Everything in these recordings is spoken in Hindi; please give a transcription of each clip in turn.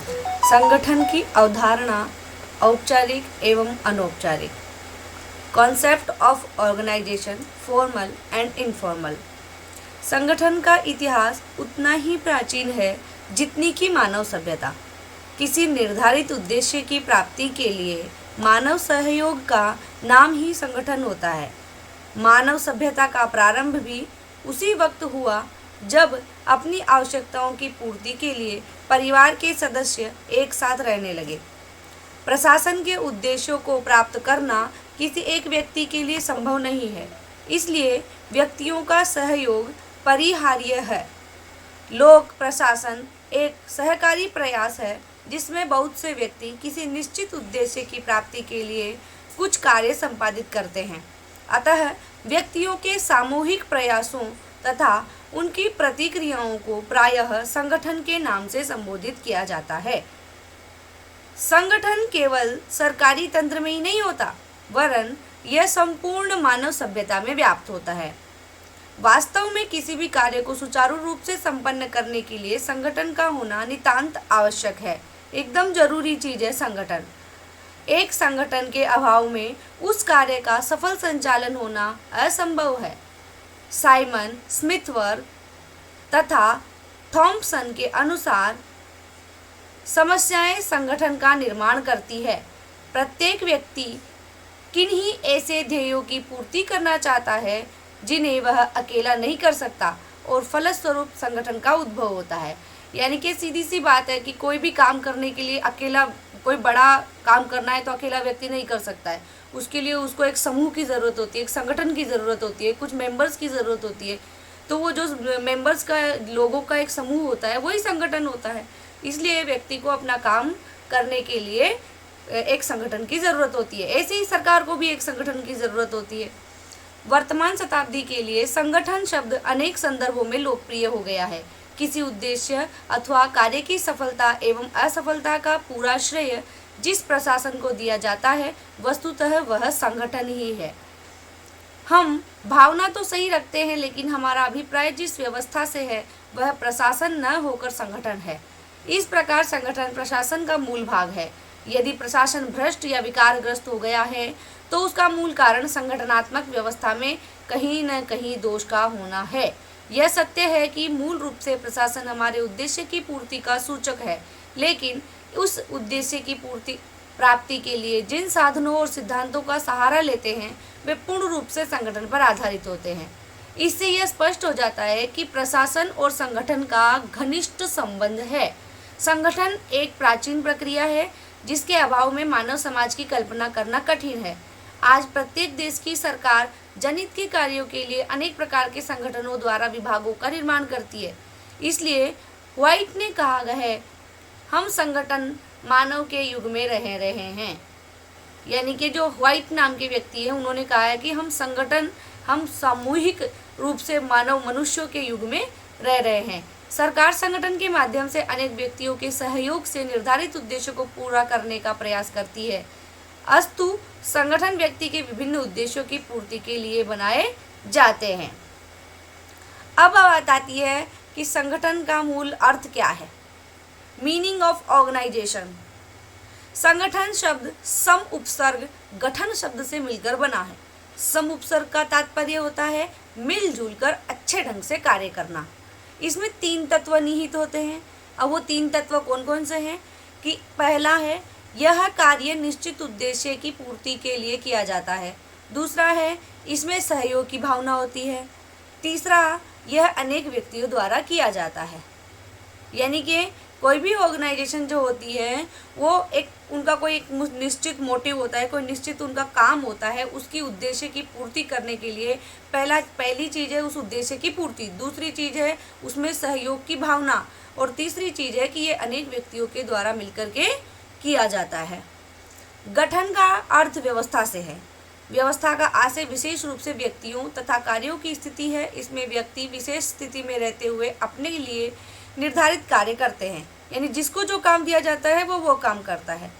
संगठन की अवधारणा औपचारिक एवं अनौपचारिक। Concept of organisation formal and informal. संगठन का इतिहास उतना ही प्राचीन है जितनी कि मानव सभ्यता। किसी निर्धारित उद्देश्य की प्राप्ति के लिए मानव सहयोग का नाम ही संगठन होता है। मानव सभ्यता का प्रारंभ भी उसी वक्त हुआ जब अपनी आवश्यकताओं की पूर्ति के लिए परिवार के सदस्य एक साथ रहने लगे। प्रशासन के उद्देश्यों को प्राप्त करना किसी एक व्यक्ति के लिए संभव नहीं है, इसलिए व्यक्तियों का सहयोग परिहार्य है। लोक प्रशासन एक सहकारी प्रयास है जिसमें बहुत से व्यक्ति किसी निश्चित उद्देश्य की प्राप्ति के लिए कुछ कार्य संपादित करते हैं। अतः व्यक्तियों के सामूहिक प्रयासों तथा उनकी प्रतिक्रियाओं को प्रायः संगठन के नाम से संबोधित किया जाता है। संगठन केवल सरकारी तंत्र में ही नहीं होता, वरन यह संपूर्ण मानव सभ्यता में व्याप्त होता है। वास्तव में किसी भी कार्य को सुचारू रूप से संपन्न करने के लिए संगठन का होना नितांत आवश्यक है। एकदम जरूरी चीज है संगठन। एक संगठन के अभाव में उस कार्य का सफल संचालन होना असंभव है। साइमन स्मिथवर्ग तथा थॉम्पसन के अनुसार समस्याएं संगठन का निर्माण करती है। प्रत्येक व्यक्ति किन्हीं ऐसे ध्येयों की पूर्ति करना चाहता है जिन्हें वह अकेला नहीं कर सकता और फलस्वरूप संगठन का उद्भव होता है। यानी कि सीधी सी बात है कि कोई भी काम करने के लिए अकेला, कोई बड़ा काम करना है तो अकेला व्यक्ति नहीं कर सकता है। उसके लिए उसको एक समूह की ज़रूरत होती है, एक संगठन की ज़रूरत होती है, कुछ मेंबर्स की ज़रूरत होती है। तो वो जो मेंबर्स का, लोगों का एक समूह होता है, वही संगठन होता है। इसलिए व्यक्ति को अपना काम करने के लिए एक संगठन की ज़रूरत होती है। ऐसे ही सरकार को भी एक संगठन की ज़रूरत होती है। वर्तमान शताब्दी के लिए संगठन शब्द अनेक संदर्भों में लोकप्रिय हो गया है। किसी उद्देश्य अथवा कार्य की सफलता एवं असफलता का पूरा श्रेय जिस प्रशासन को दिया जाता है, वस्तुतः वह संगठन ही है। हम भावना तो सही रखते हैं, लेकिन हमारा अभिप्राय जिस व्यवस्था से है वह प्रशासन न होकर संगठन है। इस प्रकार संगठन प्रशासन का मूल भाग है। यदि प्रशासन भ्रष्ट या विकारग्रस्त हो गया है तो उसका मूल कारण संगठनात्मक व्यवस्था में कहीं न कहीं दोष का होना है। यह सत्य है कि मूल रूप से प्रशासन हमारे उद्देश्य की पूर्ति का सूचक है, लेकिन उस उद्देश्य की प्राप्ति के लिए जिन साधनों और सिद्धांतों का सहारा लेते हैं वे पूर्ण रूप से संगठन पर आधारित होते हैं। इससे यह स्पष्ट हो जाता है कि प्रशासन और संगठन का घनिष्ठ संबंध है। संगठन एक प्राचीन प्रक्रिया है जिसके अभाव में मानव समाज की कल्पना करना कठिन है। आज प्रत्येक देश की सरकार जनहित के कार्यों के लिए अनेक प्रकार के संगठनों द्वारा विभागों का निर्माण करती है। इसलिए व्हाइट ने कहा है, हम संगठन मानव के युग में रह रहे हैं। यानी कि जो व्हाइट नाम के व्यक्ति है, उन्होंने कहा है कि हम सामूहिक रूप से मानव मनुष्यों के युग में रह रहे हैं। सरकार संगठन के माध्यम से अनेक व्यक्तियों के सहयोग से निर्धारित उद्देश्यों को पूरा करने का प्रयास करती है। अस्तु संगठन व्यक्ति के विभिन्न उद्देश्यों की पूर्ति के लिए बनाए जाते हैं। अब बात आती है कि संगठन का मूल अर्थ क्या है। Meaning of organisation. संगठन शब्द सम उपसर्ग गठन शब्द से मिलकर बना है। सम उपसर्ग का तात्पर्य होता है मिलजुल कर अच्छे ढंग से कार्य करना। इसमें 3 तत्व निहित होते हैं। अब वो 3 तत्व कौन कौन से हैं कि पहला है, यह कार्य निश्चित उद्देश्य की पूर्ति के लिए किया जाता है। दूसरा है, इसमें सहयोग की भावना होती है। तीसरा, यह अनेक व्यक्तियों द्वारा किया जाता है। यानी कि कोई भी ऑर्गेनाइजेशन जो होती है वो उनका कोई एक निश्चित मोटिव होता है, कोई निश्चित उनका काम होता है। उसकी उद्देश्य की पूर्ति करने के लिए पहली चीज़ है उस उद्देश्य की पूर्ति, दूसरी चीज़ है उसमें सहयोग की भावना, और तीसरी चीज़ है कि ये अनेक व्यक्तियों के द्वारा मिलकर के किया जाता है। गठन का अर्थ व्यवस्था से है। व्यवस्था का आशय विशेष रूप से व्यक्तियों तथा कार्यों की स्थिति है। इसमें व्यक्ति विशेष स्थिति में रहते हुए अपने लिए निर्धारित कार्य करते हैं, यानी जिसको जो काम दिया जाता है वो काम करता है।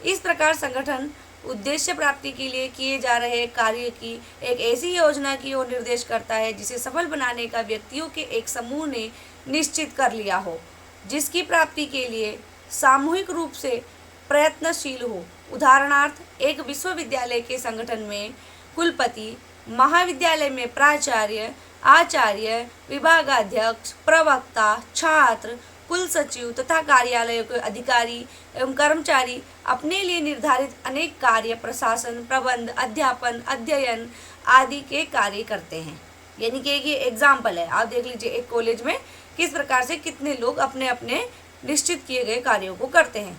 इस प्रकार संगठन उद्देश्य प्राप्ति के लिए किए जा रहे कार्य की एक ऐसी योजना की ओर निर्देश करता है जिसे सफल बनाने का व्यक्तियों के एक समूह ने निश्चित कर लिया हो, जिसकी प्राप्ति के लिए सामूहिक रूप से प्रयत्नशील हो। उदाहरणार्थ, एक विश्वविद्यालय के संगठन में कुलपति, महाविद्यालय में प्राचार्य, आचार्य, विभागाध्यक्ष, प्रवक्ता, छात्र, कुल सचिव तथा कार्यालयों के अधिकारी एवं कर्मचारी अपने लिए निर्धारित अनेक कार्य, प्रशासन, प्रबंध, अध्यापन, अध्ययन आदि के कार्य करते हैं। यानी कि ये एग्जाम्पल है, आप देख लीजिए एक कॉलेज में किस प्रकार से कितने लोग अपने अपने निश्चित किए गए कार्यों को करते हैं।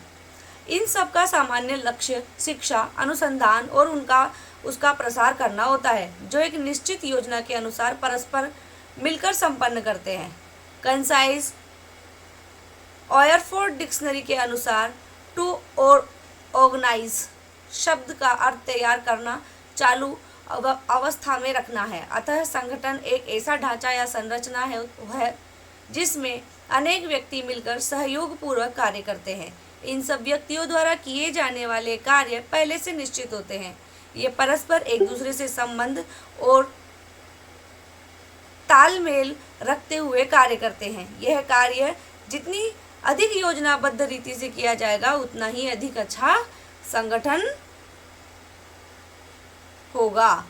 इन सब का सामान्य लक्ष्य शिक्षा, अनुसंधान और उसका प्रसार करना होता है, जो एक निश्चित योजना के अनुसार परस्पर मिलकर संपन्न करते हैं। कंसाइज ऑयरफोर्ड डिक्शनरी के अनुसार टू ऑर्गेनाइज शब्द का अर्थ तैयार करना, चालू अवस्था में रखना है। अतः संगठन एक ऐसा ढांचा या संरचना है जिसमें अनेक व्यक्ति मिलकर सहयोग पूर्वक कार्य करते हैं। इन सब व्यक्तियों द्वारा किए जाने वाले कार्य पहले से निश्चित होते हैं। ये परस्पर एक दूसरे से संबंध और तालमेल रखते हुए कार्य करते हैं। यह कार्य जितनी अधिक योजनाबद्ध रीति से किया जाएगा, उतना ही अधिक अच्छा संगठन होगा।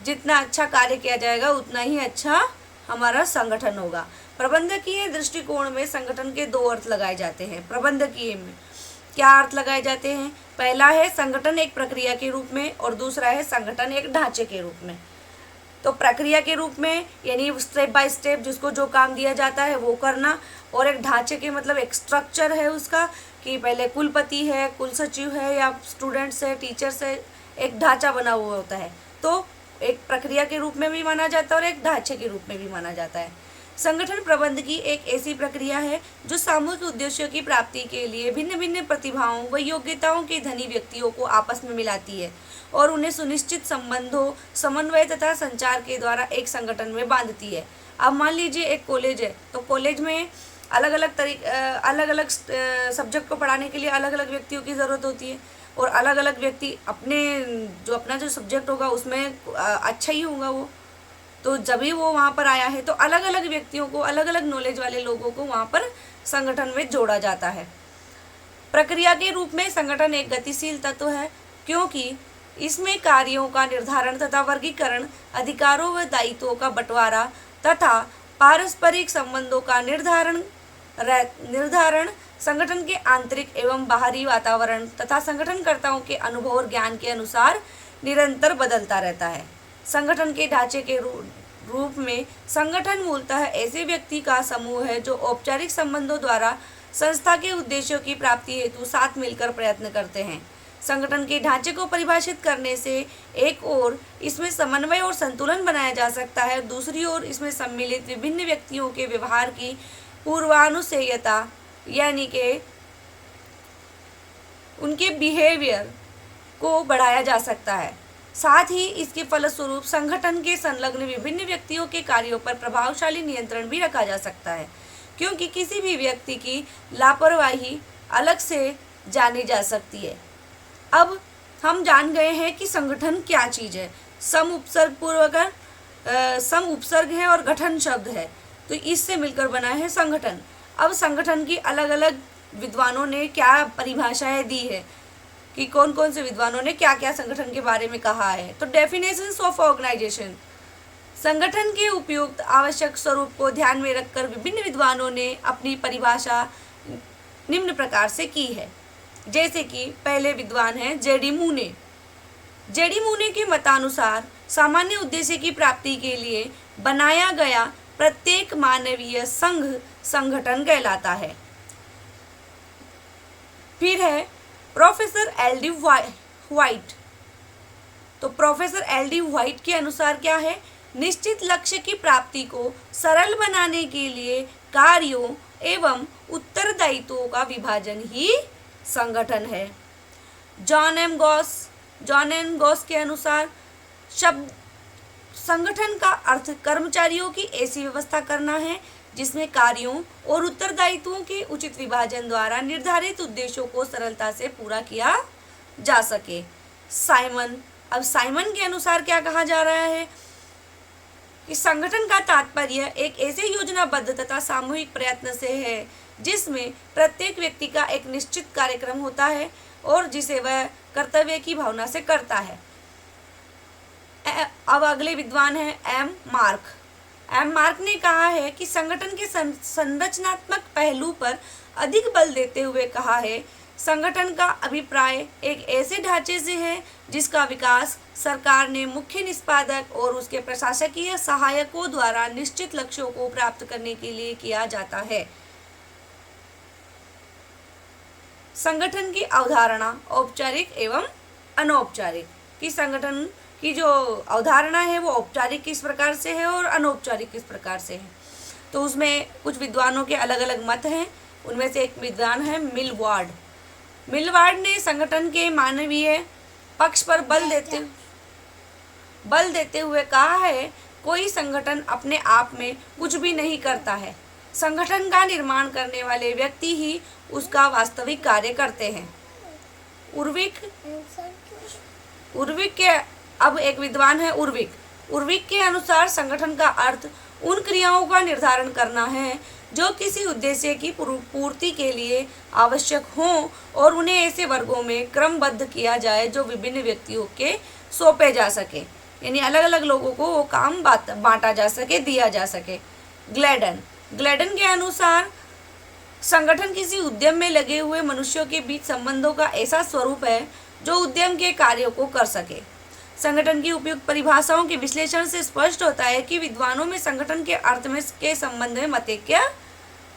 जितना अच्छा कार्य किया जाएगा, उतना ही अच्छा हमारा संगठन होगा। प्रबंधकीय दृष्टिकोण में संगठन के दो अर्थ लगाए जाते हैं। प्रबंधकीय में क्या अर्थ लगाए जाते हैं? पहला है संगठन एक प्रक्रिया के रूप में और दूसरा है संगठन एक ढांचे के रूप में। तो प्रक्रिया के रूप में यानी स्टेप बाय स्टेप जिसको जो काम दिया जाता है वो करना, और एक ढांचे के मतलब एक स्ट्रक्चर है उसका कि पहले कुलपति है, कुल सचिव है या स्टूडेंट्स है, टीचर्स है, एक ढांचा बना हुआ होता है। तो एक प्रक्रिया के रूप में भी माना जाता है और एक ढांचे के रूप में भी माना जाता है। संगठन प्रबंध की एक ऐसी प्रक्रिया है जो सामूहिक उद्देश्यों की प्राप्ति के लिए भिन्न भिन्न प्रतिभाओं व योग्यताओं के धनी व्यक्तियों को आपस में मिलाती है और उन्हें सुनिश्चित संबंधों, समन्वय तथा संचार के द्वारा एक संगठन में बांधती है। अब मान लीजिए एक कॉलेज है, तो कॉलेज में अलग अलग सब्जेक्ट को पढ़ाने के लिए अलग अलग व्यक्तियों की ज़रूरत होती है और अलग अलग व्यक्ति अपना जो सब्जेक्ट होगा उसमें अच्छा ही होगा वो, तो जब भी वो वहाँ पर आया है तो अलग अलग व्यक्तियों को, अलग अलग नॉलेज वाले लोगों को वहाँ पर संगठन में जोड़ा जाता है। प्रक्रिया के रूप में संगठन एक गतिशील तत्व है क्योंकि इसमें कार्यों का निर्धारण तथा वर्गीकरण, अधिकारों व दायित्वों का बंटवारा तथा पारस्परिक संबंधों का निर्धारण संगठन के आंतरिक एवं बाहरी वातावरण तथा संगठनकर्ताओं के अनुभव और ज्ञान के अनुसार निरंतर बदलता रहता है। संगठन के ढांचे के रूप में संगठन मूलतः ऐसे व्यक्ति का समूह है जो औपचारिक संबंधों द्वारा संस्था के उद्देश्यों की प्राप्ति हेतु साथ मिलकर प्रयत्न करते हैं। संगठन के ढांचे को परिभाषित करने से एक ओर इसमें समन्वय और संतुलन बनाया जा सकता है, दूसरी ओर इसमें सम्मिलित विभिन्न व्यक्तियों के व्यवहार की पूर्वानुसेयता यानी कि उनके बिहेवियर को बढ़ाया जा सकता है। साथ ही इसके फलस्वरूप संगठन के संलग्न विभिन्न व्यक्तियों के कार्यों पर प्रभावशाली नियंत्रण भी रखा जा सकता है, क्योंकि किसी भी व्यक्ति की लापरवाही अलग से जानी जा सकती है। अब हम जान गए हैं कि संगठन क्या चीज़ है। सम उपसर्ग है और गठन शब्द है, तो इससे मिलकर बना है संगठन। अब संगठन की अलग अलग विद्वानों ने क्या परिभाषाएं दी है कि कौन कौन से विद्वानों ने क्या क्या संगठन के बारे में कहा है। तो डेफिनेशंस ऑफ ऑर्गेनाइजेशन, संगठन के उपयुक्त आवश्यक स्वरूप को ध्यान में रखकर विभिन्न विद्वानों ने अपनी परिभाषा निम्न प्रकार से की है। जैसे कि पहले विद्वान हैं जेडी मूने। जेडी मूने के मतानुसार सामान्य उद्देश्य की प्राप्ति के लिए बनाया गया प्रत्येक मानवीय संघ संगठन कहलाता है। फिर है प्रोफेसर एल.डी. व्हाइट। तो प्रोफेसर एल.डी. व्हाइट के अनुसार क्या है? निश्चित लक्ष्य की प्राप्ति को सरल बनाने के लिए कार्यों एवं उत्तरदायित्वों का विभाजन ही संगठन है। जॉन एम गॉस के अनुसार संगठन का अर्थ कर्मचारियों की ऐसी व्यवस्था करना है जिसमें कार्यों और उत्तरदायित्वों के उचित विभाजन द्वारा निर्धारित उद्देश्यों को सरलता से पूरा किया जा सके। साइमन के अनुसार क्या कहा जा रहा है कि संगठन का तात्पर्य एक ऐसे योजनाबद्ध तथा सामूहिक प्रयत्न से है जिसमें प्रत्येक व्यक्ति का एक निश्चित कार्यक्रम होता है और जिसे वह कर्तव्य की भावना से करता है। अब अगले विद्वान है एम मार्क ने कहा है कि संगठन के संरचनात्मक पहलू पर अधिक बल देते हुए कहा है, संगठन का अभिप्राय एक ऐसे ढांचे से है जिसका विकास सरकार ने मुख्य निष्पादक और उसके प्रशासकीय सहायकों द्वारा निश्चित लक्ष्यों को प्राप्त करने के लिए किया जाता है। संगठन की अवधारणा औपचारिक एवं अनौपचारिक, कि संगठन की जो अवधारणा है वो औपचारिक किस प्रकार से है और अनौपचारिक किस प्रकार से है। तो उसमें कुछ विद्वानों के अलग अलग मत हैं। उनमें से एक विद्वान है मिलवार्ड ने संगठन के मानवीय पक्ष पर बल देते हुए कहा है, कोई संगठन अपने आप में कुछ भी नहीं करता है, संगठन का निर्माण करने वाले व्यक्ति ही उसका वास्तविक कार्य करते हैं। उर्विक के अब एक विद्वान है उर्विक के अनुसार संगठन का अर्थ उन क्रियाओं का निर्धारण करना है जो किसी उद्देश्य की पूर्ति के लिए आवश्यक हों और उन्हें ऐसे वर्गों में क्रमबद्ध किया जाए जो विभिन्न व्यक्तियों के सौंपे जा सके, यानी अलग अलग लोगों को वो काम बांटा जा सके, दिया जा सके। ग्लैडन के अनुसार संगठन किसी उद्यम में लगे हुए मनुष्यों के बीच संबंधों का ऐसा स्वरूप है जो उद्यम के कार्यों को कर सके। संगठन की उपयुक्त परिभाषाओं के विश्लेषण से स्पष्ट होता है कि विद्वानों में संगठन के अर्थ में के संबंध में मतैक्य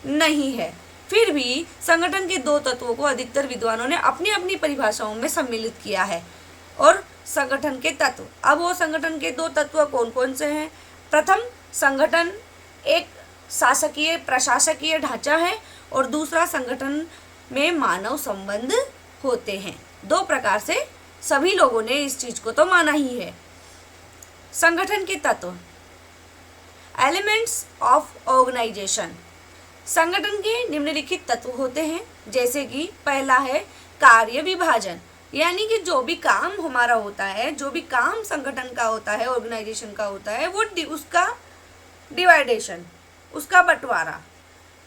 नहीं है। फिर भी संगठन के दो तत्वों को अधिकतर विद्वानों ने अपनी अपनी परिभाषाओं में सम्मिलित किया है। और संगठन के तत्व, अब वो संगठन के दो तत्व कौन कौन से हैं? प्रथम, संगठन एक शासकीय प्रशासकीय ढांचा है और दूसरा, संगठन में मानव संबंध होते हैं। दो प्रकार से सभी लोगों ने इस चीज को तो माना ही है। संगठन के तत्व, एलिमेंट्स ऑफ ऑर्गेनाइजेशन। संगठन के निम्नलिखित तत्व होते हैं, जैसे कि पहला है कार्य विभाजन, यानी कि जो भी काम हमारा होता है, जो भी काम संगठन का होता है, ऑर्गेनाइजेशन का होता है, वो उसका डिवाइडेशन, उसका बंटवारा।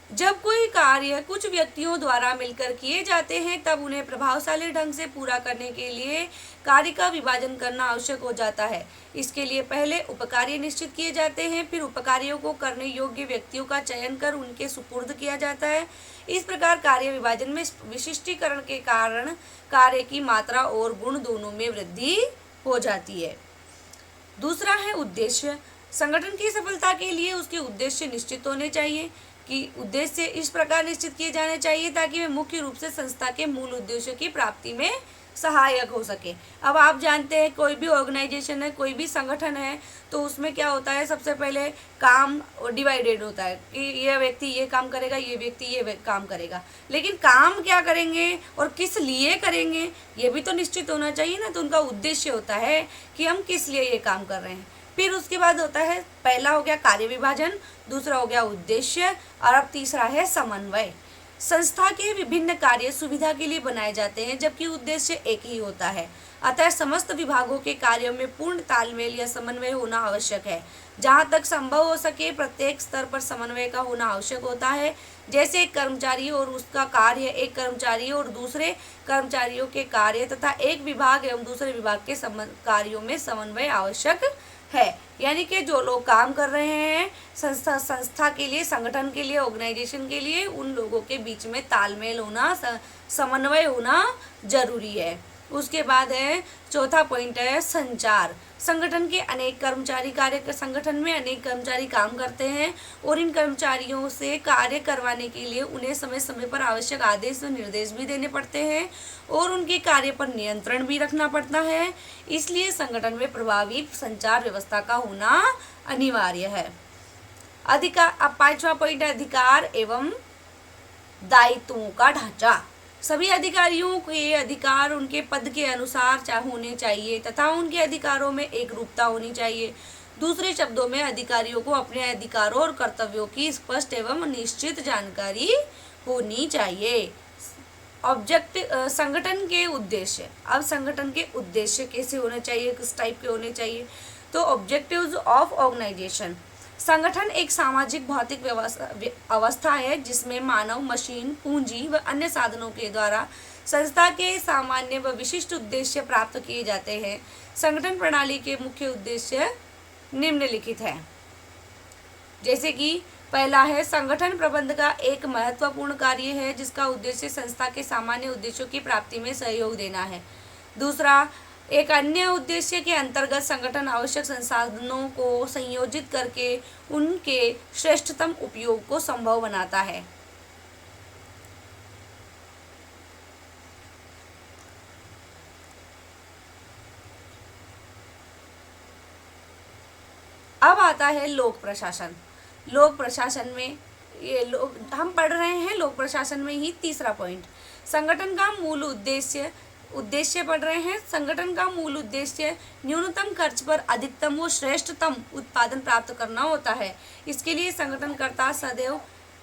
जब कोई कार्य कुछ व्यक्तियों द्वारा मिलकर किए जाते हैं तब उन्हें प्रभावशाली ढंग से पूरा करने के लिए कार्य का विभाजन करना आवश्यक हो जाता है। इसके लिए पहले उपकार्य निश्चित किए जाते हैं, फिर उपकार्यों को करने योग्य व्यक्तियों का चयन कर उनके सुपुर्द किया जाता है। इस प्रकार कार्य विभाजन में विशिष्टीकरण के कारण कार्य की मात्रा और गुण दोनों में वृद्धि हो जाती है। दूसरा है उद्देश्य। संगठन की सफलता के लिए उसके उद्देश्य निश्चित होने चाहिए कि उद्देश्य इस प्रकार निश्चित किए जाने चाहिए ताकि वे मुख्य रूप से संस्था के मूल उद्देश्यों की प्राप्ति में सहायक हो सके। अब आप जानते हैं कोई भी ऑर्गेनाइजेशन है, कोई भी संगठन है, तो उसमें क्या होता है, सबसे पहले काम डिवाइडेड होता है कि ये व्यक्ति ये काम करेगा, ये व्यक्ति ये काम करेगा, लेकिन काम क्या करेंगे और किस लिए करेंगे ये भी तो निश्चित होना चाहिए ना। तो उनका उद्देश्य होता है कि हम किस लिए ये काम कर रहे हैं। फिर उसके बाद होता है, पहला हो गया कार्य विभाजन, दूसरा हो गया उद्देश्य और अब तीसरा है समन्वय। संस्था के विभिन्न कार्य सुविधा के लिए बनाए जाते हैं जबकि उद्देश्य एक ही होता है, अतः समस्त विभागों के कार्यों में पूर्ण तालमेल या समन्वय होना आवश्यक है। जहाँ तक संभव हो सके प्रत्येक स्तर पर समन्वय का होना आवश्यक होता है। जैसे एक कर्मचारी और उसका कार्य, एक कर्मचारी और दूसरे कर्मचारियों के कार्य तथा एक विभाग एवं दूसरे विभाग के कार्यों में समन्वय आवश्यक है। यानी कि जो लोग काम कर रहे हैं संस्था के लिए, संगठन के लिए, ऑर्गेनाइजेशन के लिए, उन लोगों के बीच में तालमेल होना, समन्वय होना जरूरी है। उसके बाद है चौथा पॉइंट है संचार। संगठन में अनेक कर्मचारी काम करते हैं और इन कर्मचारियों से कार्य करवाने के लिए उन्हें समय समय पर आवश्यक आदेश व निर्देश भी देने पड़ते हैं और उनके कार्य पर नियंत्रण भी रखना पड़ता है। इसलिए संगठन में प्रभावी संचार व्यवस्था का होना अनिवार्य है। अब पांचवा पॉइंट है अधिकार एवं दायित्वों का ढांचा। सभी अधिकारियों के अधिकार उनके पद के अनुसार होने चाहिए तथा उनके अधिकारों में एक रूपता होनी चाहिए। दूसरे शब्दों में अधिकारियों को अपने अधिकारों और कर्तव्यों की स्पष्ट एवं निश्चित जानकारी होनी चाहिए। संगठन के उद्देश्य। अब संगठन के उद्देश्य कैसे होने चाहिए, किस टाइप के होने चाहिए? तो ऑब्जेक्टिव्स ऑफ ऑर्गेनाइजेशन, संगठन एक सामाजिक भौतिक अवस्था है जिसमें मानव, मशीन, पूंजी व अन्य साधनों के द्वारा संस्था के सामान्य व विशिष्ट उद्देश्य प्राप्त किए जाते हैं। संगठन प्रणाली के मुख्य उद्देश्य निम्नलिखित है। जैसे कि पहला है, संगठन प्रबंध का एक महत्वपूर्ण कार्य है जिसका उद्देश्य संस्था के सामान्य उद्देश्यों की प्राप्ति में सहयोग देना है। दूसरा, एक अन्य उद्देश्य के अंतर्गत संगठन आवश्यक संसाधनों को संयोजित करके उनके श्रेष्ठतम उपयोग को संभव बनाता है। अब आता है लोक प्रशासन। लोक प्रशासन में हम पढ़ रहे हैं लोक प्रशासन में ही तीसरा पॉइंट, संगठन का मूल उद्देश्य पढ़ रहे हैं। संगठन का मूल उद्देश्य न्यूनतम खर्च पर अधिकतम व श्रेष्ठतम उत्पादन प्राप्त करना होता है। इसके लिए संगठनकर्ता सदैव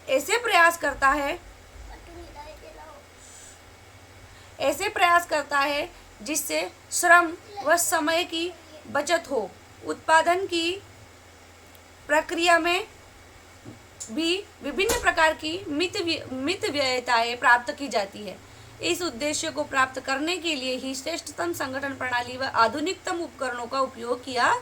ऐसे प्रयास करता है जिससे श्रम व समय की बचत हो, उत्पादन की प्रक्रिया में भी विभिन्न प्रकार की मित व्ययताएं प्राप्त की जाती है। इस उद्देश्य को प्राप्त करने के लिए ही श्रेष्ठतम संगठन प्रणाली व आधुनिकतम उपकरणों का उपयोग किया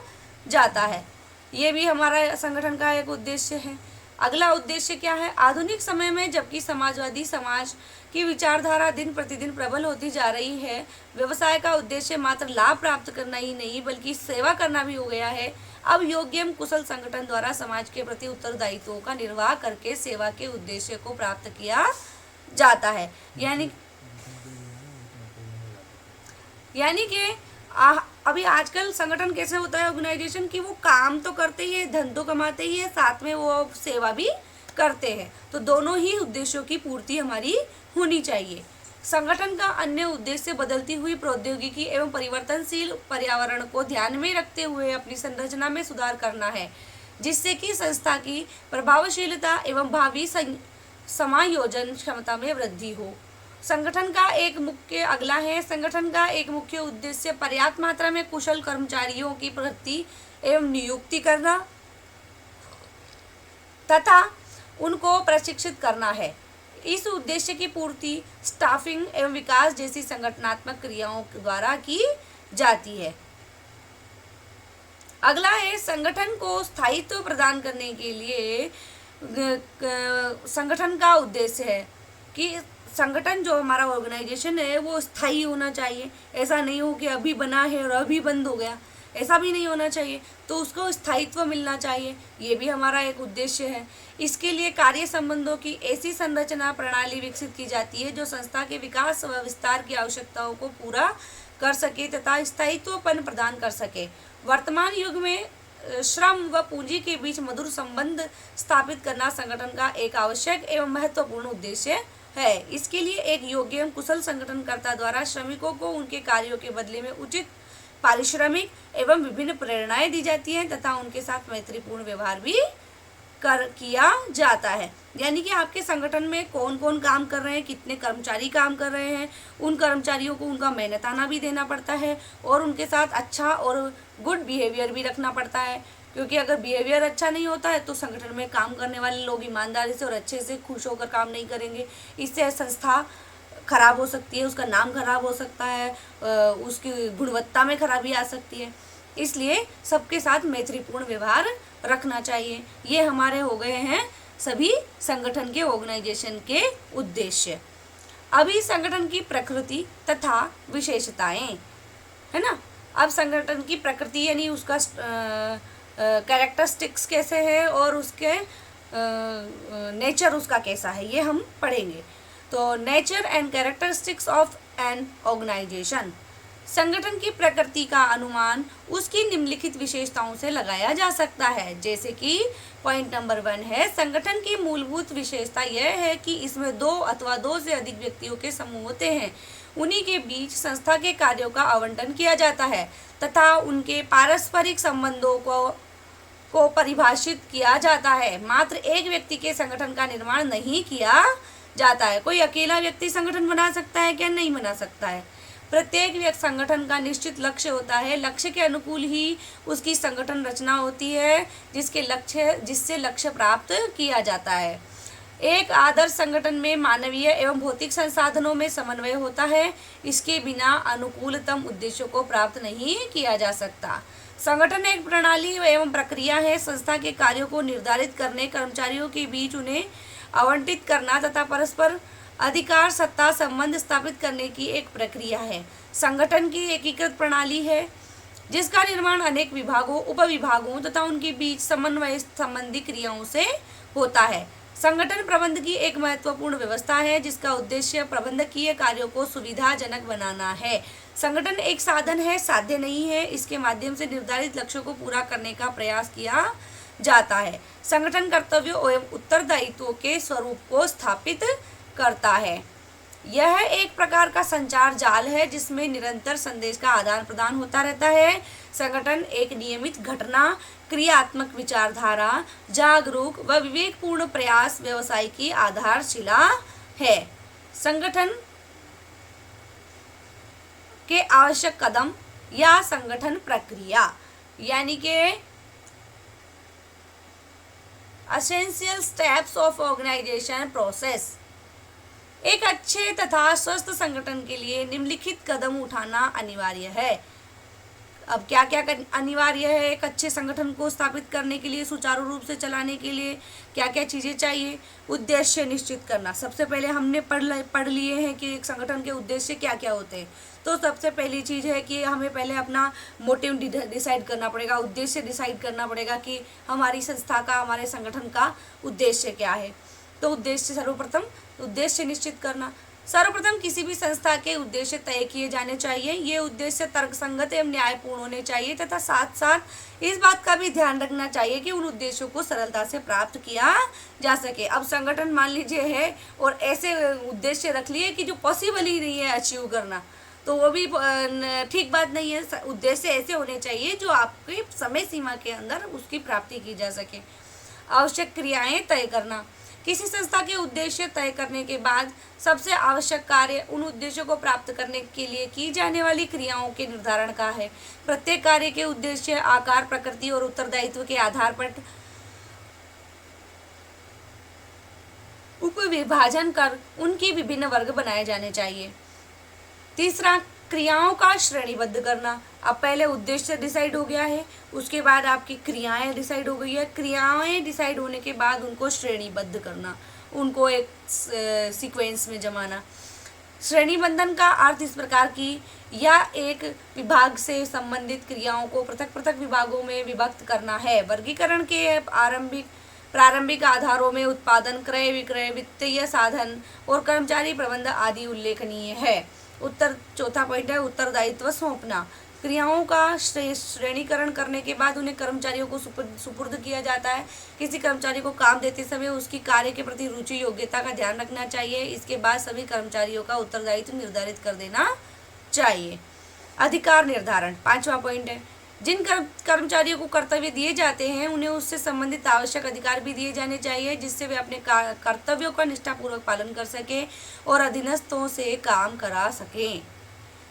जाता है। ये भी हमारा संगठन का एक उद्देश्य है। अगला उद्देश्य क्या है? आधुनिक समय में जबकि समाजवादी समाज की विचारधारा दिन प्रतिदिन प्रबल होती जा रही है, व्यवसाय का उद्देश्य मात्र लाभ प्राप्त करना ही नहीं बल्कि सेवा करना भी हो गया है। अब योग्य एवं कुशल संगठन द्वारा समाज के प्रति उत्तरदायित्वों का निर्वाह करके सेवा के उद्देश्य को प्राप्त किया जाता है। यानी कि अभी आजकल संगठन कैसे होता है ऑर्गेनाइजेशन की, वो काम तो करते ही है, धन तो कमाते ही है, साथ में वो सेवा भी करते हैं। तो दोनों ही उद्देश्यों की पूर्ति हमारी होनी चाहिए। संगठन का अन्य उद्देश्य बदलती हुई प्रौद्योगिकी एवं परिवर्तनशील पर्यावरण को ध्यान में रखते हुए अपनी संरचना में सुधार करना है, जिससे कि संस्था की प्रभावशीलता एवं भावी समायोजन क्षमता में वृद्धि हो। संगठन का एक मुख्य उद्देश्य पर्याप्त मात्रा में कुशल कर्मचारियों की भर्ती एवं नियुक्ति करना तथा उनको प्रशिक्षित करना है। इस उद्देश्य की पूर्ति स्टाफिंग एवं विकास जैसी संगठनात्मक क्रियाओं द्वारा की जाती है। अगला है, संगठन को स्थायित्व प्रदान करने के लिए संगठन का उद्देश्य है कि संगठन जो हमारा ऑर्गेनाइजेशन है वो स्थायी होना चाहिए। ऐसा नहीं हो कि अभी बना है और अभी बंद हो गया, ऐसा भी नहीं होना चाहिए। तो उसको स्थायित्व मिलना चाहिए, ये भी हमारा एक उद्देश्य है। इसके लिए कार्य संबंधों की ऐसी संरचना प्रणाली विकसित की जाती है जो संस्था के विकास व विस्तार की आवश्यकताओं को पूरा कर सके तथा स्थायित्वपन प्रदान कर सके। वर्तमान युग में श्रम व पूंजी के बीच मधुर संबंध स्थापित करना संगठन का एक आवश्यक एवं महत्वपूर्ण उद्देश्य है। इसके लिए एक योग्य एवं कुशल संगठनकर्ता द्वारा श्रमिकों को उनके कार्यों के बदले में उचित पारिश्रमिक एवं विभिन्न प्रेरणाएं दी जाती हैं तथा उनके साथ मैत्रीपूर्ण व्यवहार भी किया जाता है। यानी कि आपके संगठन में कौन कौन काम कर रहे हैं, कितने कर्मचारी काम कर रहे हैं, उन कर्मचारियों को उनका मेहनताना भी देना पड़ता है और उनके साथ अच्छा और गुड बिहेवियर भी रखना पड़ता है। क्योंकि अगर बिहेवियर अच्छा नहीं होता है तो संगठन में काम करने वाले लोग ईमानदारी से और अच्छे से खुश होकर काम नहीं करेंगे। इससे संस्था खराब हो सकती है, उसका नाम खराब हो सकता है, उसकी गुणवत्ता में खराबी आ सकती है। इसलिए सबके साथ मैत्रीपूर्ण व्यवहार रखना चाहिए। ये हमारे हो गए हैं सभी संगठन के ऑर्गेनाइजेशन के उद्देश्य। अभी संगठन की प्रकृति तथा विशेषताएं, है ना। अब संगठन की प्रकृति यानी उसका कैरेक्टरिस्टिक्स कैसे है और उसके नेचर उसका कैसा है, ये हम पढ़ेंगे। तो nature and characteristics of an organisation, संगठन की प्रकृति का अनुमान उसकी निम्नलिखित विशेषताओं से लगाया जा सकता है। जैसे कि पॉइंट नंबर 1 है, संगठन की मूलभूत विशेषता यह है कि इसमें 2 अथवा 2 से अधिक व्यक्तियों के समूह होते हैं। उन्हीं के बीच संस्था के कार्यों का आवंटन किया जाता है तथा उनके पारस्परिक संबंधों को परिभाषित किया जाता है। मात्र एक व्यक्ति के संगठन का निर्माण नहीं किया जाता है। कोई अकेला व्यक्ति संगठन बना सकता है क्या? नहीं बना सकता है। प्रत्येक संगठन का निश्चित लक्ष्य होता है। लक्ष्य के अनुकूल ही उसकी संगठन रचना होती है, जिससे लक्ष्य प्राप्त किया जाता है। एक आदर्श संगठन में मानवीय एवं भौतिक संसाधनों में समन्वय होता है। इसके बिना अनुकूलतम उद्देश्यों को प्राप्त नहीं किया जा सकता। संगठन एक प्रणाली एवं प्रक्रिया है। संस्था के कार्यों को निर्धारित करने, कर्मचारियों के बीच उन्हें आवंटित करना तथा परस्पर अधिकार सत्ता संबंध स्थापित करने की एक प्रक्रिया है। संगठन की एकीकृत प्रणाली है जिसका निर्माण अनेक विभागों, उपविभागों तथा उनके बीच समन्वय संबंधी क्रियाओं से होता है। संगठन प्रबंध की एक महत्वपूर्ण व्यवस्था है जिसका उद्देश्य प्रबंधकीय कार्यों को सुविधाजनक बनाना है। संगठन एक साधन है, साध्य नहीं है। इसके माध्यम से निर्धारित लक्ष्यों को पूरा करने का प्रयास किया जाता है। संगठन कर्तव्यों एवं उत्तरदायित्वों के स्वरूप को स्थापित करता है। यह एक प्रकार का संचार जाल है जिसमें निरंतर संदेश का आदान प्रदान होता रहता है। संगठन एक नियमित घटना, क्रियात्मक विचारधारा, जागरूक व विवेकपूर्ण प्रयास व्यवसाय की आधारशिला है। संगठन के आवश्यक कदम या संगठन प्रक्रिया यानी कि essential steps of organisation process. एक अच्छे तथा स्वस्थ संगठन के लिए निम्नलिखित कदम उठाना अनिवार्य है। अब क्या क्या अनिवार्य है एक अच्छे संगठन को स्थापित करने के लिए, सुचारू रूप से चलाने के लिए क्या क्या चीज़ें चाहिए? उद्देश्य निश्चित करना। सबसे पहले हमने पढ़ लिए हैं कि एक संगठन के उद्देश्य क्या क्या होते हैं। तो सबसे पहली चीज़ है कि हमें पहले अपना मोटिव डिसाइड करना पड़ेगा, उद्देश्य डिसाइड करना पड़ेगा कि हमारी संस्था का, हमारे संगठन का उद्देश्य क्या है। तो उद्देश्य सर्वप्रथम उद्देश्य निश्चित करना। सर्वप्रथम किसी भी संस्था के उद्देश्य तय किए जाने चाहिए। ये उद्देश्य तर्कसंगत एवं न्यायपूर्ण होने चाहिए तथा साथ साथ इस बात का भी ध्यान रखना चाहिए कि उन उद्देश्यों को सरलता से प्राप्त किया जा सके। अब संगठन मान लीजिए है और ऐसे उद्देश्य रख लिए कि जो पॉसिबल ही नहीं है अचीव करना, तो वो भी ठीक बात नहीं है। उद्देश्य ऐसे होने चाहिए जो आपकी समय सीमा के अंदर उसकी प्राप्ति की जा सके। आवश्यक क्रियाएं तय करना। किसी संस्था के उद्देश्य तय करने के बाद सबसे आवश्यक कार्य उन उद्देश्यों को प्राप्त करने के लिए की जाने वाली क्रियाओं के निर्धारण का है। प्रत्येक कार्य के उद्देश्य, आकार, प्रकृति और उत्तरदायित्व के आधार पर उपविभाजन कर उनके विभिन्न वर्ग बनाए जाने चाहिए। तीसरा, क्रियाओं का श्रेणीबद्ध करना। अब पहले उद्देश्य डिसाइड हो गया है, उसके बाद आपकी क्रियाएं डिसाइड हो गई है। क्रियाएं डिसाइड होने के बाद उनको श्रेणीबद्ध करना, उनको एक सीक्वेंस में जमाना। श्रेणीबंधन का अर्थ इस प्रकार की या एक विभाग से संबंधित क्रियाओं को पृथक पृथक विभागों में विभक्त करना है। वर्गीकरण के प्रारंभिक आधारों में उत्पादन, क्रय विक्रय, वित्तीय साधन और कर्मचारी प्रबंध आदि उल्लेखनीय है। चौथा पॉइंट है उत्तरदायित्व सौंपना। क्रियाओं का श्रेणीकरण करने के बाद उन्हें कर्मचारियों को सुपुर्द किया जाता है। किसी कर्मचारी को काम देते समय उसकी कार्य के प्रति रुचि, योग्यता का ध्यान रखना चाहिए। इसके बाद सभी कर्मचारियों का उत्तरदायित्व निर्धारित कर देना चाहिए। अधिकार निर्धारण पांचवा पॉइंट है। जिन कर्मचारियों को कर्तव्य दिए जाते हैं उन्हें उससे संबंधित आवश्यक अधिकार भी दिए जाने चाहिए जिससे वे अपने कर्तव्यों का निष्ठापूर्वक पालन कर सकें और अधीनस्थों से काम करा सकें।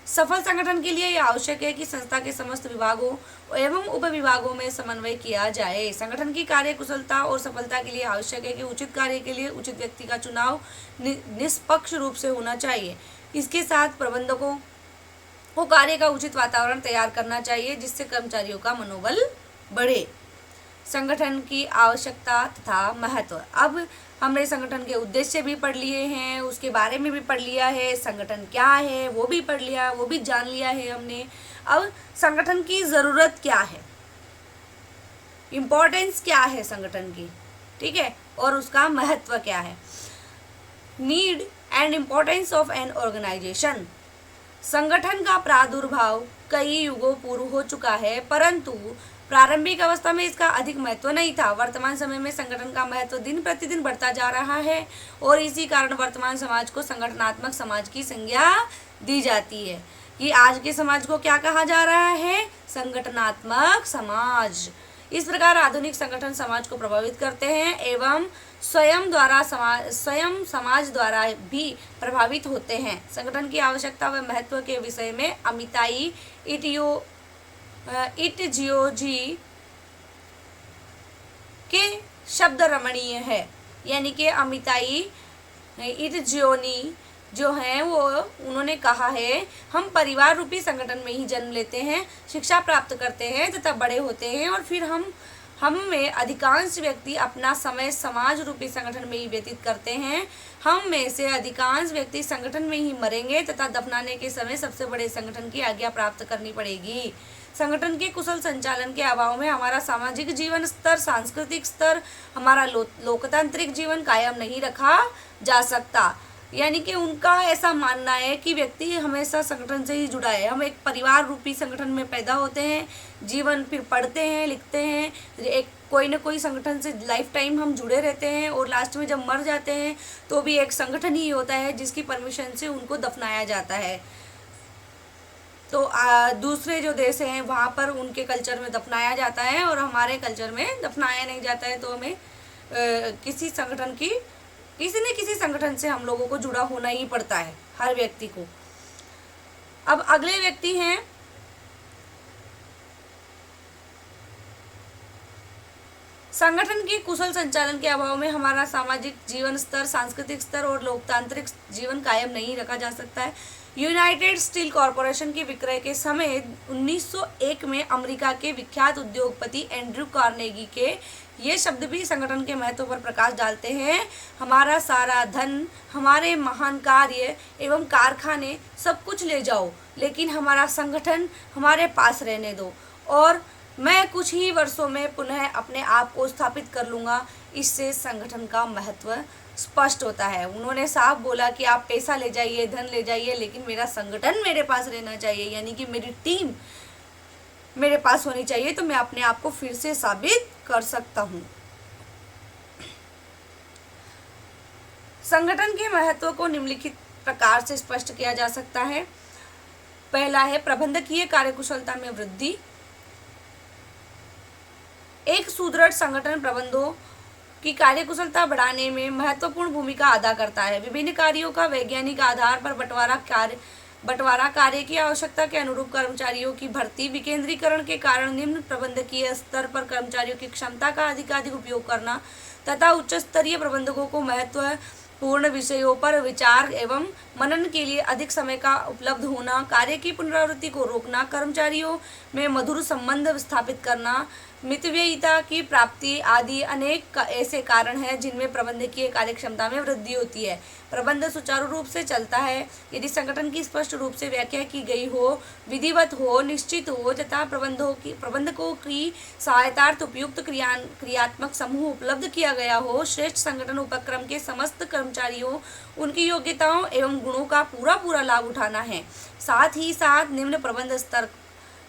सफल संगठन के लिए यह आवश्यक है कि संस्था के समस्त विभागों एवं उपविभागों में समन्वय किया जाए। संगठन की कार्य कुशलता और सफलता के लिए आवश्यक है कि उचित कार्य के लिए उचित व्यक्ति का चुनाव निष्पक्ष रूप से होना चाहिए। इसके साथ प्रबंधकों को कार्य का उचित वातावरण तैयार करना चाहिए जिससे कर्मचारियों का मनोबल बढ़े। संगठन की आवश्यकता तथा महत्व। अब हमने संगठन के उद्देश्य भी पढ़ लिए हैं, उसके बारे में भी पढ़ लिया है, संगठन क्या है वो भी पढ़ लिया, वो भी जान लिया है हमने। अब संगठन की ज़रूरत क्या है, इम्पोर्टेंस क्या है संगठन की, ठीक है, और उसका महत्व क्या है। Need and importance of an organisation. संगठन का प्रादुर्भाव कई युगों पूर्व हो चुका है, परंतु प्रारंभिक अवस्था में इसका अधिक महत्व नहीं था। वर्तमान समय में संगठन का महत्व दिन प्रतिदिन बढ़ता जा रहा है और इसी कारण वर्तमान समाज को संगठनात्मक समाज की संज्ञा दी जाती है। कि आज के समाज को क्या कहा जा रहा है, संगठनात्मक समाज। इस प्रकार आधुनिक संगठन समाज को प्रभावित करते हैं एवं स्वयं समाज द्वारा भी प्रभावित होते हैं। संगठन की आवश्यकता व महत्व के विषय में अमिताई इटजियोजी के शब्द रमणीय है। यानी कि अमिताई इटजियोनी जो हैं वो उन्होंने कहा है, हम परिवार रूपी संगठन में ही जन्म लेते हैं, शिक्षा प्राप्त करते हैं तथा बड़े होते हैं और फिर हम में अधिकांश व्यक्ति अपना समय समाज रूपी संगठन में ही व्यतीत करते हैं। हम में से अधिकांश व्यक्ति संगठन में ही मरेंगे तथा दफनाने के समय सबसे बड़े संगठन की आज्ञा प्राप्त करनी पड़ेगी। संगठन के कुशल संचालन के अभाव में हमारा सामाजिक जीवन स्तर, सांस्कृतिक स्तर, हमारा लोकतांत्रिक जीवन कायम नहीं रखा जा सकता। यानी कि उनका ऐसा मानना है कि व्यक्ति हमेशा संगठन से ही जुड़ा है। हम एक परिवार रूपी संगठन में पैदा होते हैं, जीवन फिर पढ़ते हैं, लिखते हैं, एक कोई ना कोई संगठन से लाइफ टाइम हम जुड़े रहते हैं और लास्ट में जब मर जाते हैं तो भी एक संगठन ही होता है जिसकी परमिशन से उनको दफनाया जाता है। तो दूसरे जो देश हैं वहाँ पर उनके कल्चर में दफनाया जाता है और हमारे कल्चर में दफनाया नहीं जाता है। तो हमें किसी न किसी संगठन से हम लोगों को जुड़ा होना ही पड़ता है, हर व्यक्ति को। अब अगले व्यक्ति हैं संगठन के कुशल संचालन के अभाव में हमारा सामाजिक जीवन स्तर, सांस्कृतिक स्तर और लोकतांत्रिक जीवन कायम नहीं रखा जा सकता है। यूनाइटेड स्टील कॉरपोरेशन के विक्रय के समय 1901 में अमेरिका के विख्यात उद्योगपति एंड्रयू कार्नेगी के ये शब्द भी संगठन के महत्व पर प्रकाश डालते हैं। हमारा सारा धन, हमारे महान कार्य एवं कारखाने सब कुछ ले जाओ, लेकिन हमारा संगठन हमारे पास रहने दो और मैं कुछ ही वर्षों में पुनः अपने आप को स्थापित कर लूँगा। इससे संगठन का महत्व स्पष्ट होता है। उन्होंने साफ बोला कि आप पैसा ले जाइए, धन ले जाइए, लेकिन मेरा संगठन मेरे पास रहना चाहिए, यानी कि मेरी टीम मेरे पास होनी चाहिए, तो मैं अपने आप को फिर से साबित कर सकता हूँ। संगठन के महत्व को निम्नलिखित प्रकार से स्पष्ट किया जा सकता है। पहला है प्रबंधकीय कार्यकुशलता में वृद्धि। एक सुदृढ़ संगठन प्रबंधों की कार्यकुशलता बढ़ाने में महत्वपूर्ण भूमिका अदा करता है। विभिन्न कार्यों का वैज्ञानिक आधार पर बंटवारा, कार्य की आवश्यकता के अनुरूप कर्मचारियों की भर्ती, विकेंद्रीकरण के कारण निम्न प्रबंधकीय स्तर पर कर्मचारियों की क्षमता का अधिकाधिक उपयोग करना तथा उच्च स्तरीय प्रबंधकों को महत्वपूर्ण विषयों पर विचार एवं मनन के लिए अधिक समय का उपलब्ध होना, कार्य की पुनरावृत्ति को रोकना, कर्मचारियों में मधुर संबंध स्थापित करना, मितव्ययिता की प्राप्ति आदि अनेक ऐसे कारण हैं जिनमें प्रबंधकीय कार्यक्षमता में वृद्धि होती है। प्रबंध सुचारू रूप से चलता है यदि संगठन की स्पष्ट रूप से व्याख्या की गई हो, विधिवत हो, निश्चित हो तथा प्रबंधकों की सहायतार्थ उपयुक्त क्रियात्मक समूह उपलब्ध किया गया हो। श्रेष्ठ संगठन उपक्रम के समस्त कर्मचारियों उनकी योग्यताओं एवं गुणों का पूरा लाभ उठाना है। साथ ही साथ निम्न प्रबंध स्तर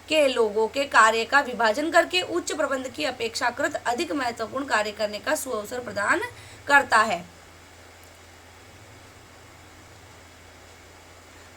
के लोगों के कार्य का विभाजन करके उच्च प्रबंध की अपेक्षाकृत अधिक महत्वपूर्ण कार्य करने का सुअवसर प्रदान करता है।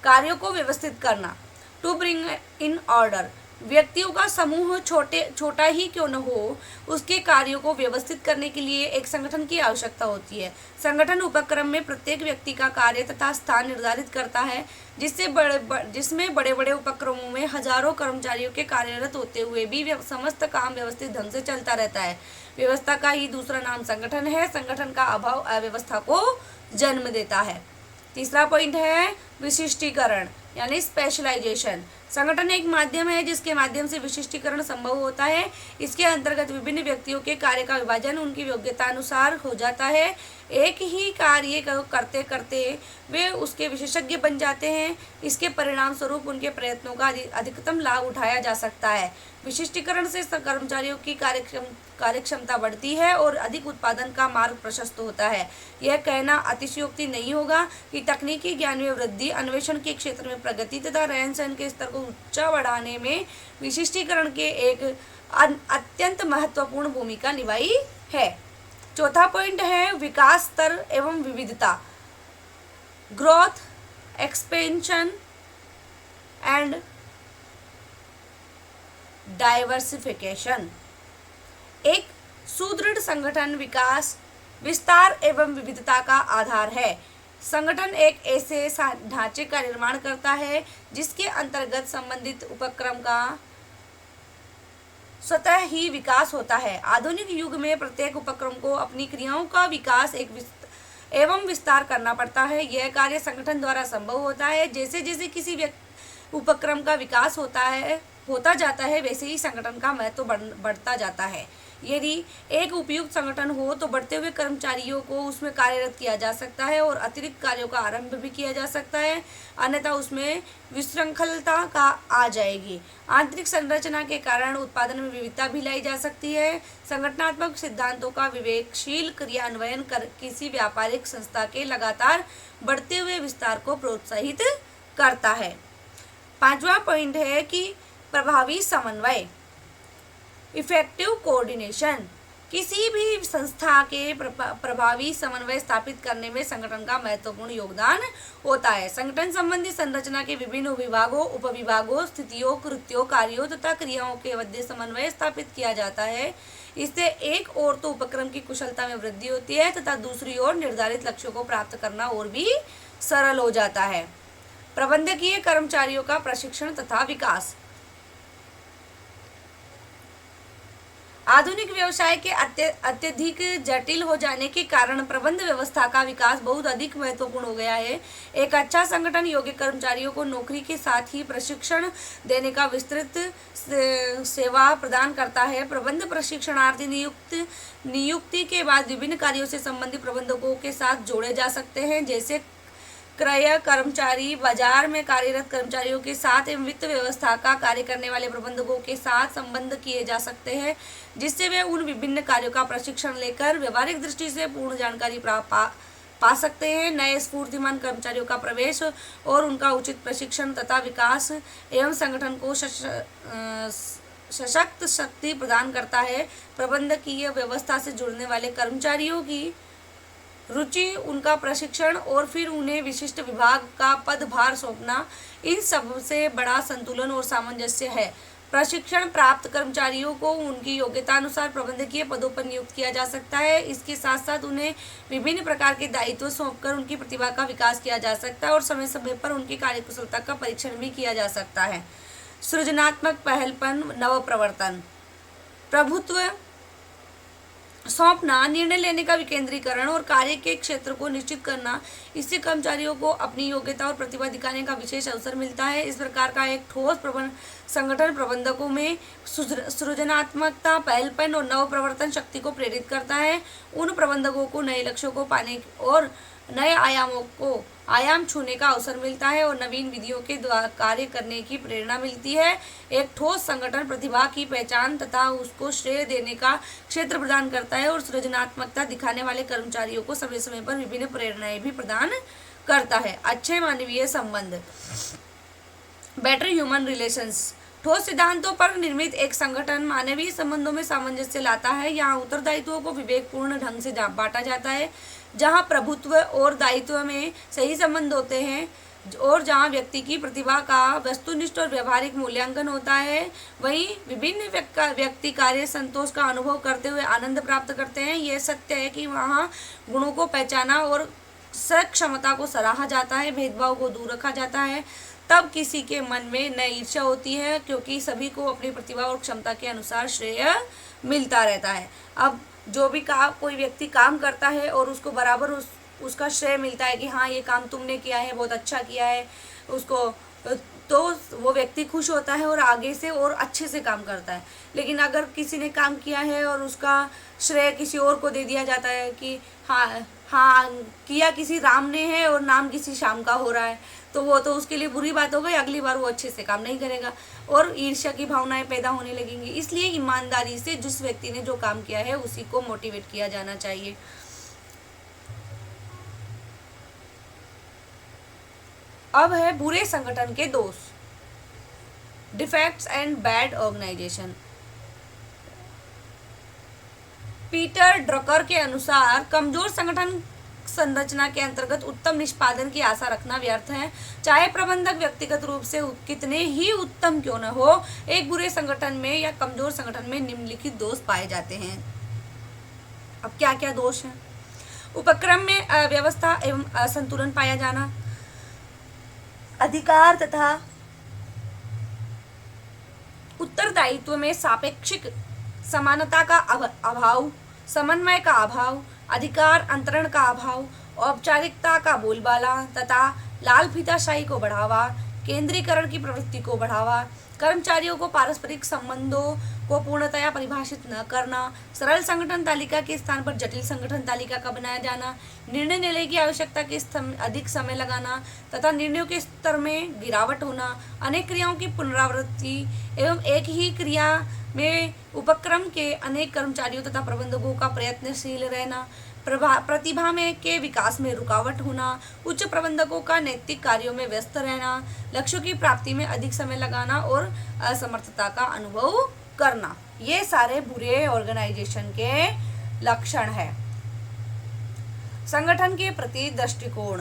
कार्यों को व्यवस्थित करना, टू ब्रिंग इन ऑर्डर। व्यक्तियों का समूह छोटा ही क्यों न हो, उसके कार्यों को व्यवस्थित करने के लिए एक संगठन की आवश्यकता होती है। संगठन उपक्रम में प्रत्येक व्यक्ति का कार्य तथा स्थान निर्धारित करता है, जिसमें बड़े बड़े उपक्रमों में हजारों कर्मचारियों के कार्यरत होते हुए भी समस्त काम व्यवस्थित ढंग से चलता रहता है। व्यवस्था का ही दूसरा नाम संगठन है। संगठन का अभाव अव्यवस्था को जन्म देता है। तीसरा पॉइंट है विशिष्टीकरण यानी स्पेशलाइजेशन। संगठन एक माध्यम है जिसके माध्यम से विशिष्टीकरण संभव होता है। इसके अंतर्गत विभिन्न व्यक्तियों के कार्य का विभाजन उनकी योग्यता अनुसार हो जाता है। एक ही कार्य करते करते वे उसके विशेषज्ञ बन जाते हैं। इसके परिणाम स्वरूप उनके प्रयत्नों का अधिकतम लाभ उठाया जा सकता है। विशिष्टीकरण से कर्मचारियों की कार्यक्षमता बढ़ती है और अधिक उत्पादन का मार्ग प्रशस्त होता है। यह कहना अतिशयोक्ति नहीं होगा कि तकनीकी ज्ञान में वृद्धि, अन्वेषण के क्षेत्र में प्रगति तथा रहन सहन के स्तर को ऊंचा बढ़ाने में विशिष्टीकरण के एक अत्यंत महत्वपूर्ण भूमिका निभाई है। चौथा पॉइंट है विकास स्तर एवं विविधता, ग्रोथ, एक्सपेंशन एंड डाइवर्सिफिकेशन। एक सुदृढ़ संगठन विकास, विस्तार एवं विविधता का आधार है। संगठन एक ऐसे ढांचे का निर्माण करता है जिसके अंतर्गत संबंधित उपक्रम का स्वतः ही विकास होता है। आधुनिक युग में प्रत्येक उपक्रम को अपनी क्रियाओं का विकास एवं विस्तार करना पड़ता है। यह कार्य संगठन द्वारा संभव होता है। जैसे जैसे किसी उपक्रम का विकास होता जाता है, वैसे ही संगठन का महत्व बढ़ता जाता है। यदि एक उपयुक्त संगठन हो तो बढ़ते हुए कर्मचारियों को उसमें कार्यरत किया जा सकता है और अतिरिक्त कार्यों का आरंभ भी किया जा सकता है, अन्यथा उसमें विशृंखलता का आ जाएगी। आंतरिक संरचना के कारण उत्पादन में विविधता भी लाई जा सकती है। संगठनात्मक सिद्धांतों का विवेकशील क्रियान्वयन कर किसी व्यापारिक संस्था के लगातार बढ़ते हुए विस्तार को प्रोत्साहित करता है। 5वां पॉइंट है कि प्रभावी समन्वय, इफेक्टिव कोऑर्डिनेशन। किसी भी संस्था के प्रभावी समन्वय स्थापित करने में संगठन का महत्वपूर्ण योगदान होता है। संगठन संबंधी संरचना के विभिन्न विभागों, उपविभागों, स्थितियों, कृत्यों, कार्यों तथा क्रियाओं के मध्य समन्वय स्थापित किया जाता है। इससे एक ओर तो उपक्रम की कुशलता में वृद्धि होती है तथा दूसरी ओर निर्धारित लक्ष्यों को प्राप्त करना और भी सरल हो जाता है। प्रबंधकीय कर्मचारियों का प्रशिक्षण तथा विकास। आधुनिक व्यवसाय के अत्यधिक जटिल हो जाने के कारण प्रबंध व्यवस्था का विकास बहुत अधिक महत्वपूर्ण हो गया है। एक अच्छा संगठन योग्य कर्मचारियों को नौकरी के साथ ही प्रशिक्षण देने का विस्तृत सेवा प्रदान करता है। प्रबंध प्रशिक्षणार्थी नियुक्ति के बाद विभिन्न कार्यों से संबंधित प्रबंधकों के साथ जोड़े जा सकते हैं, जैसे क्रय कर्मचारी, बाजार में कार्यरत कर्मचारियों के साथ एवं वित्त व्यवस्था का कार्य करने वाले प्रबंधकों के साथ संबंध किए जा सकते हैं, जिससे वे उन विभिन्न कार्यों का प्रशिक्षण लेकर व्यवहारिक दृष्टि से पूर्ण जानकारी पा सकते हैं। नए स्फूर्तिमान कर्मचारियों का प्रवेश और उनका उचित प्रशिक्षण तथा विकास एवं संगठन को सशक्त शक्ति प्रदान करता है। प्रबंधकीय व्यवस्था से जुड़ने वाले कर्मचारियों की रुचि, उनका प्रशिक्षण और फिर उन्हें विशिष्ट विभाग का पदभार सौंपना, इन सब से बड़ा संतुलन और सामंजस्य है। प्रशिक्षण प्राप्त कर्मचारियों को उनकी योग्यता अनुसार प्रबंधकीय पदों पर नियुक्त किया जा सकता है। इसके साथ साथ उन्हें विभिन्न प्रकार के दायित्व सौंपकर उनकी प्रतिभा का विकास किया जा सकता है और समय समय पर उनकी कार्यकुशलता का परीक्षण भी किया जा सकता है। सृजनात्मक पहलपन, नवप्रवर्तन, प्रभुत्व सौंपना, निर्णय लेने का विकेंद्रीकरण और कार्य के क्षेत्र को निश्चित करना, इससे कर्मचारियों को अपनी योग्यता और प्रतिभा दिखाने का विशेष अवसर मिलता है। इस प्रकार का एक ठोस संगठन प्रबंधकों में सृजनात्मकता, पहलपन और नवप्रवर्तन शक्ति को प्रेरित करता है। उन प्रबंधकों को नए लक्ष्यों को पाने और नए आयाम छूने का अवसर मिलता है और नवीन विधियों के द्वारा कार्य करने की प्रेरणा मिलती है। एक ठोस संगठन प्रतिभा की पहचान तथा उसको श्रेय देने का क्षेत्र प्रदान करता है और सृजनात्मकता दिखाने वाले कर्मचारियों को समय समय पर विभिन्न प्रेरणाएं भी प्रदान करता है। अच्छे मानवीय संबंध, बेटर ह्यूमन रिलेशंस। ठोस सिद्धांतों पर निर्मित एक संगठन मानवीय संबंधों में सामंजस्य लाता है। यहाँ उत्तरदायित्वों को विवेकपूर्ण ढंग से बांटा जाता है, जहाँ प्रभुत्व और दायित्व में सही संबंध होते हैं और जहाँ व्यक्ति की प्रतिभा का वस्तुनिष्ठ और व्यवहारिक मूल्यांकन होता है, वहीं विभिन्न व्यक्ति कार्य संतोष का अनुभव करते हुए आनंद प्राप्त करते हैं। यह सत्य है कि वहाँ गुणों को पहचाना और सक्षमता को सराहा जाता है, भेदभाव को दूर रखा जाता है। तब किसी के मन में न ईर्ष्या होती है, क्योंकि सभी को अपनी प्रतिभा और क्षमता के अनुसार श्रेय मिलता रहता है। अब जो भी कोई व्यक्ति काम करता है और उसको बराबर उसका श्रेय मिलता है कि हाँ ये काम तुमने किया है, बहुत अच्छा किया है उसको, तो वो व्यक्ति खुश होता है और आगे से और अच्छे से काम करता है। लेकिन अगर किसी ने काम किया है और उसका श्रेय किसी और को दे दिया जाता है कि हाँ किया किसी राम ने है और नाम किसी श्याम का हो रहा है, तो वो तो उसके लिए बुरी बात हो गई, अगली बार वो अच्छे से काम नहीं करेगा और ईर्ष्या की भावनाएं पैदा होने लगेंगी। इसलिए ईमानदारी से जिस व्यक्ति ने जो काम किया है उसी को मोटिवेट किया जाना चाहिए। अब है बुरे संगठन के दोष, defects and bad organisation. Peter Drucker के अनुसार कमजोर संगठन संरचना के अंतर्गत उत्तम निष्पादन की आशा रखना व्यर्थ है। चाहे प्रबंधक व्यक्तिगत रूप से कितने ही उत्तम क्यों न हो, एक बुरे संगठन में या कमजोर संगठन में निम्नलिखित दोष पाए जाते हैं। अब क्या क्या दोष हैं? उपक्रम में अव्यवस्था एवं असंतुलन पाया जाना, अधिकार तथा उत्तरदायित्व में सापेक्षिक समानता का अभाव, समन्वय का अभाव, अधिकार अंतरण का अभाव, औपचारिकता का बोलबाला तथा लाल फीताशाही को बढ़ावा, केंद्रीकरण की प्रवृत्ति को बढ़ावा, कर्मचारियों को पारस्परिक संबंधों को पूर्णतया परिभाषित न करना, सरल संगठन तालिका के स्थान पर जटिल संगठन तालिका का बनाया जाना, निर्णय लेने की आवश्यकता के अधिक समय लगाना तथा निर्णयों के स्तर में गिरावट होना, अनेक क्रियाओं की पुनरावृत्ति एवं एक ही क्रिया में उपक्रम के अनेक कर्मचारियों तथा प्रबंधकों का प्रयत्नशील रहना, प्रतिभा में के विकास में रुकावट होना, उच्च प्रबंधकों का नैतिक कार्यों में व्यस्त रहना, लक्ष्यों की प्राप्ति में अधिक समय लगाना और असमर्थता का अनुभव करना, ये सारे बुरे ऑर्गेनाइजेशन के लक्षण है। संगठन के प्रति दृष्टिकोण,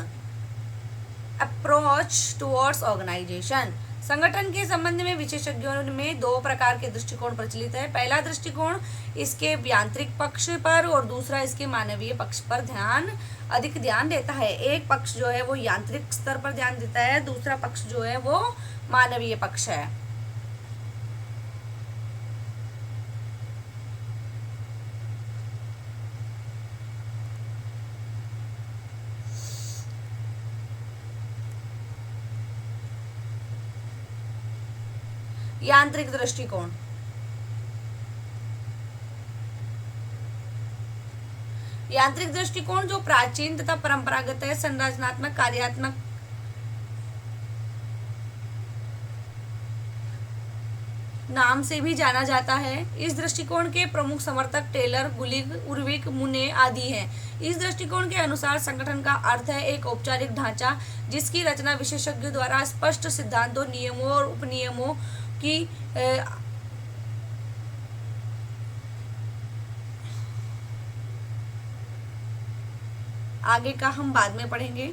अप्रोच टुवर्ड्स ऑर्गेनाइजेशन। संगठन के संबंध में विशेषज्ञों में दो प्रकार के दृष्टिकोण प्रचलित है। पहला दृष्टिकोण इसके यांत्रिक पक्ष पर और दूसरा इसके मानवीय पक्ष पर अधिक ध्यान देता है। एक पक्ष जो है वो यांत्रिक स्तर पर ध्यान देता है, दूसरा पक्ष जो है वो मानवीय पक्ष है। यांत्रिक दृष्टिकोण, यांत्रिक दृष्टिकोण जो प्राचीन तथा परंपरागत है, संरचनात्मक कार्यात्मक नाम से भी जाना जाता है। इस दृष्टिकोण के प्रमुख समर्थक टेलर, गुलिग, उर्विक, मुने आदि हैं। इस दृष्टिकोण के अनुसार संगठन का अर्थ है एक औपचारिक ढांचा जिसकी रचना विशेषज्ञों द्वारा स्पष्ट सिद्धांतों, नियमों और उपनियमों की आगे का हम बाद में पढ़ेंगे।